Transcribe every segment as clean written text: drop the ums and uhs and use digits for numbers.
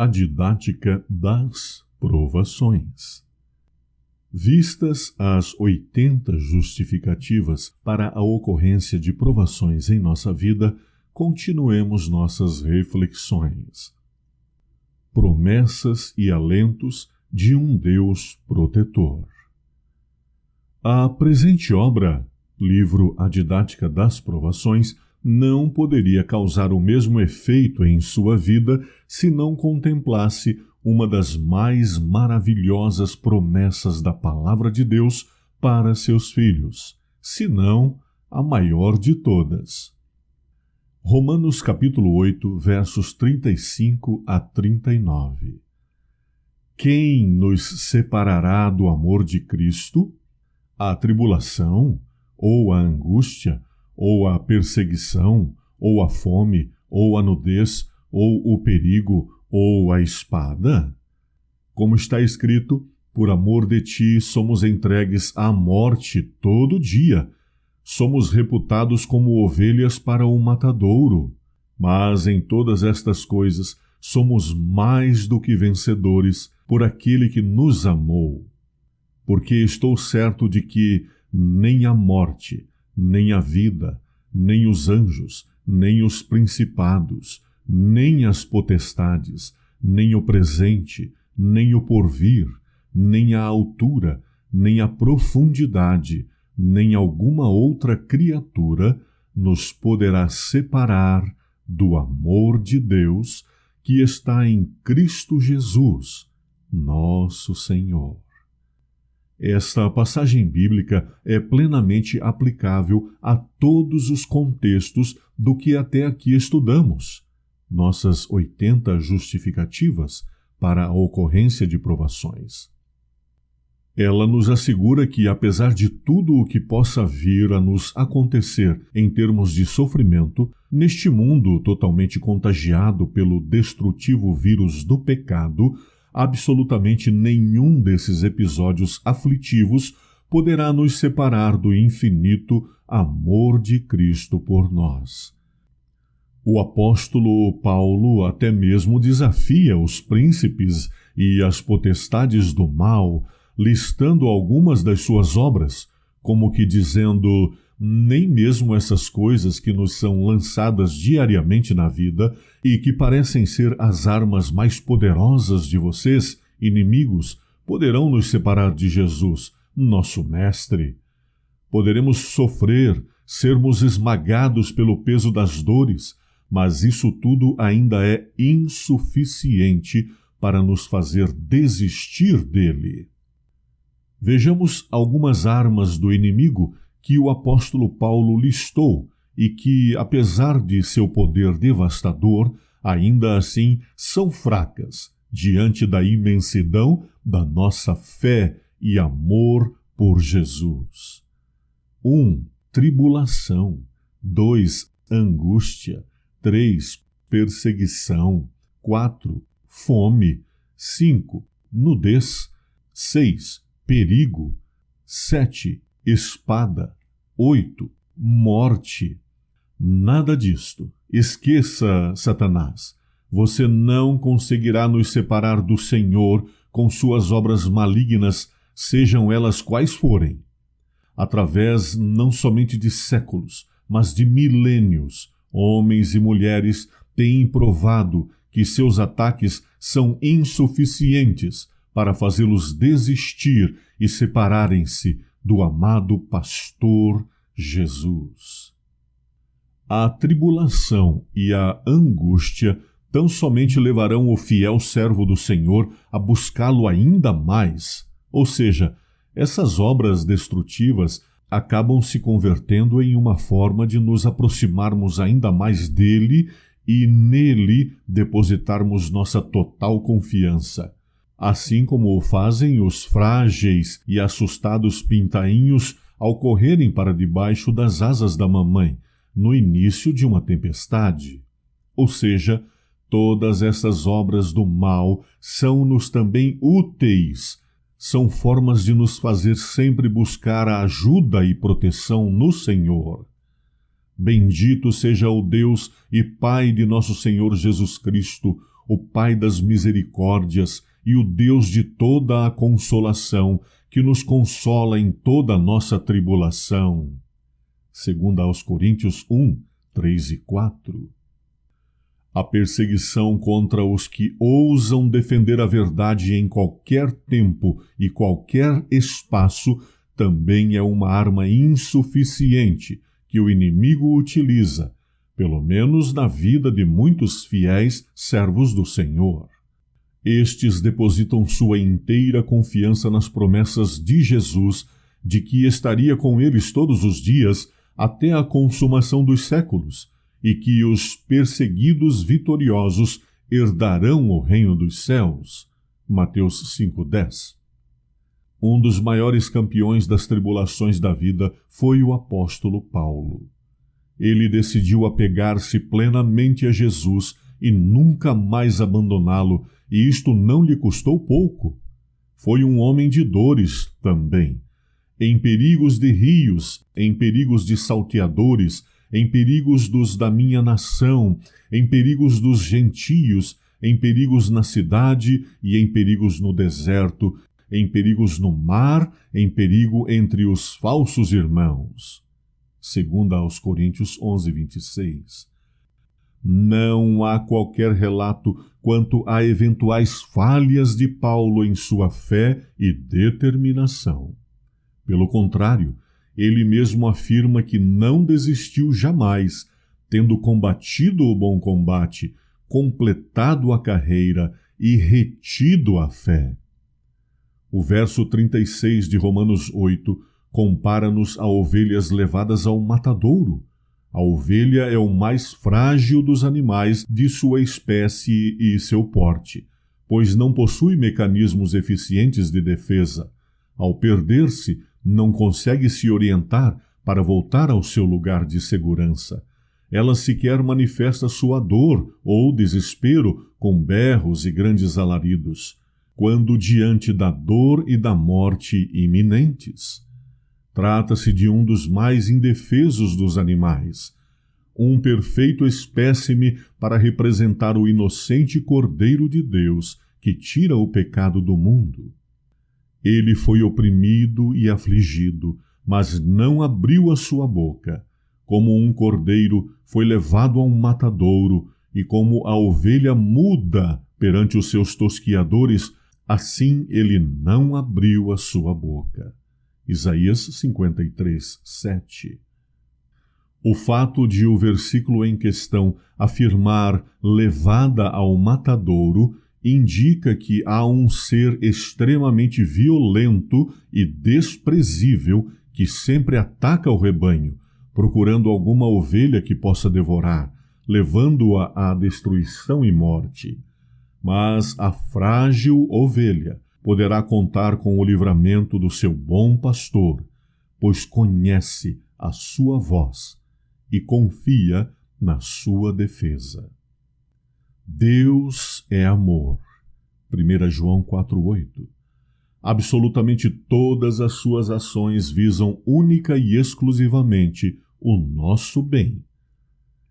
A didática das provações. Vistas as 80 justificativas para a ocorrência de provações em nossa vida, continuemos nossas reflexões. Promessas e alentos de um Deus protetor. A presente obra, livro A Didática das Provações, não poderia causar o mesmo efeito em sua vida se não contemplasse uma das mais maravilhosas promessas da Palavra de Deus para seus filhos, se não a maior de todas. Romanos capítulo 8, versos 35 a 39. Quem nos separará do amor de Cristo? A tribulação, ou a angústia, ou a perseguição, ou a fome, ou a nudez, ou o perigo, ou a espada? Como está escrito, por amor de ti somos entregues à morte todo dia. Somos reputados como ovelhas para o matadouro. Mas em todas estas coisas somos mais do que vencedores por aquele que nos amou. Porque estou certo de que nem a morte, nem a vida, nem os anjos, nem os principados, nem as potestades, nem o presente, nem o porvir, nem a altura, nem a profundidade, nem alguma outra criatura nos poderá separar do amor de Deus que está em Cristo Jesus, nosso Senhor. Esta passagem bíblica é plenamente aplicável a todos os contextos do que até aqui estudamos. Nossas 80 justificativas para a ocorrência de provações. Ela nos assegura que, apesar de tudo o que possa vir a nos acontecer em termos de sofrimento, neste mundo totalmente contagiado pelo destrutivo vírus do pecado, absolutamente nenhum desses episódios aflitivos poderá nos separar do infinito amor de Cristo por nós. O apóstolo Paulo até mesmo desafia os príncipes e as potestades do mal, listando algumas das suas obras, como que dizendo: nem mesmo essas coisas que nos são lançadas diariamente na vida e que parecem ser as armas mais poderosas de vocês, inimigos, poderão nos separar de Jesus, nosso Mestre. Poderemos sofrer, sermos esmagados pelo peso das dores, mas isso tudo ainda é insuficiente para nos fazer desistir dele. Vejamos algumas armas do inimigo que o apóstolo Paulo listou e que, apesar de seu poder devastador, ainda assim são fracas diante da imensidão da nossa fé e amor por Jesus. 1. Tribulação. 2. Angústia. 3. Perseguição. 4. Fome. 5. Nudez. 6. Perigo. 7. Espada. 8. Morte. Nada disto. Esqueça, Satanás. Você não conseguirá nos separar do Senhor com suas obras malignas, sejam elas quais forem. Através não somente de séculos, mas de milênios, homens e mulheres têm provado que seus ataques são insuficientes para fazê-los desistir e separarem-se do amado pastor Jesus. A tribulação e a angústia tão somente levarão o fiel servo do Senhor a buscá-lo ainda mais, ou seja, essas obras destrutivas acabam se convertendo em uma forma de nos aproximarmos ainda mais dele e nele depositarmos nossa total confiança, assim como o fazem os frágeis e assustados pintainhos ao correrem para debaixo das asas da mamãe, no início de uma tempestade. Ou seja, todas essas obras do mal são-nos também úteis, são formas de nos fazer sempre buscar a ajuda e proteção no Senhor. Bendito seja o Deus e Pai de nosso Senhor Jesus Cristo, o Pai das misericórdias e o Deus de toda a consolação, que nos consola em toda a nossa tribulação. 2 Coríntios 1, 3 e 4. A perseguição contra os que ousam defender a verdade em qualquer tempo e qualquer espaço também é uma arma insuficiente que o inimigo utiliza, pelo menos na vida de muitos fiéis servos do Senhor. Estes depositam sua inteira confiança nas promessas de Jesus, de que estaria com eles todos os dias até a consumação dos séculos, e que os perseguidos vitoriosos herdarão o reino dos céus. Mateus 5:10. Um dos maiores campeões das tribulações da vida foi o apóstolo Paulo. Ele decidiu apegar-se plenamente a Jesus e nunca mais abandoná-lo, e isto não lhe custou pouco. Foi um homem de dores também. Em perigos de rios, em perigos de salteadores, em perigos dos da minha nação, em perigos dos gentios, em perigos na cidade e em perigos no deserto, em perigos no mar, em perigo entre os falsos irmãos. 2 Coríntios 11, 26. Não há qualquer relato quanto a eventuais falhas de Paulo em sua fé e determinação. Pelo contrário, ele mesmo afirma que não desistiu jamais, tendo combatido o bom combate, completado a carreira e retido a fé. O verso 36 de Romanos 8 compara-nos a ovelhas levadas ao matadouro. A ovelha é o mais frágil dos animais de sua espécie e seu porte, pois não possui mecanismos eficientes de defesa. Ao perder-se, não consegue se orientar para voltar ao seu lugar de segurança. Ela sequer manifesta sua dor ou desespero com berros e grandes alaridos, quando diante da dor e da morte iminentes. Trata-se de um dos mais indefesos dos animais, um perfeito espécime para representar o inocente Cordeiro de Deus que tira o pecado do mundo. Ele foi oprimido e afligido, mas não abriu a sua boca. Como um cordeiro foi levado a um matadouro, e como a ovelha muda perante os seus tosquiadores, assim ele não abriu a sua boca. Isaías 53, 7. O fato de o versículo em questão afirmar levada ao matadouro indica que há um ser extremamente violento e desprezível que sempre ataca o rebanho, procurando alguma ovelha que possa devorar, levando-a à destruição e morte. Mas a frágil ovelha poderá contar com o livramento do seu bom pastor, pois conhece a sua voz e confia na sua defesa. Deus é amor. 1 João 4:8. Absolutamente todas as suas ações visam única e exclusivamente o nosso bem.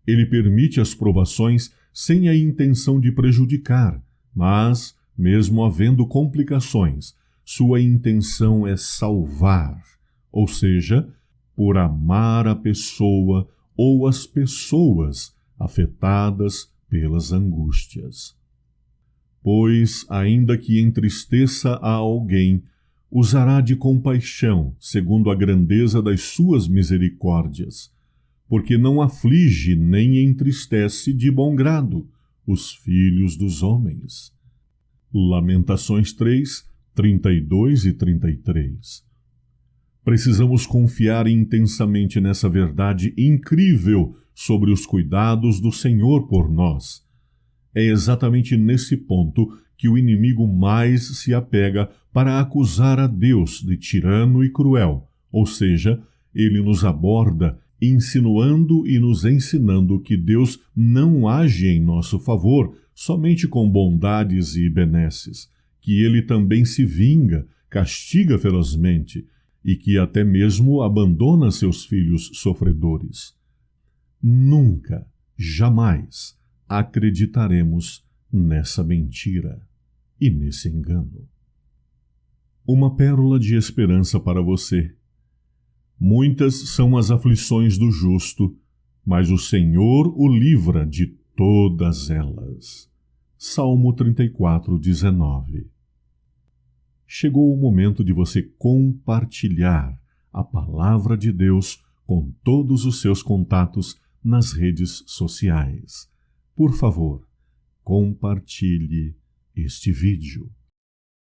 Ele permite as provações sem a intenção de prejudicar, mas, mesmo havendo complicações, sua intenção é salvar, ou seja, por amar a pessoa ou as pessoas afetadas pelas angústias. Pois, ainda que entristeça a alguém, usará de compaixão, segundo a grandeza das suas misericórdias, porque não aflige nem entristece de bom grado os filhos dos homens. Lamentações 3, 32 e 33. Precisamos confiar intensamente nessa verdade incrível sobre os cuidados do Senhor por nós. É exatamente nesse ponto que o inimigo mais se apega para acusar a Deus de tirano e cruel, ou seja, ele nos aborda insinuando e nos ensinando que Deus não age em nosso favor somente com bondades e benesses, que ele também se vinga, castiga ferozmente e que até mesmo abandona seus filhos sofredores. Nunca, jamais acreditaremos nessa mentira e nesse engano. Uma pérola de esperança para você. Muitas são as aflições do justo, mas o Senhor o livra de todas elas. Salmo 34, 19. Chegou o momento de você compartilhar a palavra de Deus com todos os seus contatos nas redes sociais. Por favor, compartilhe este vídeo.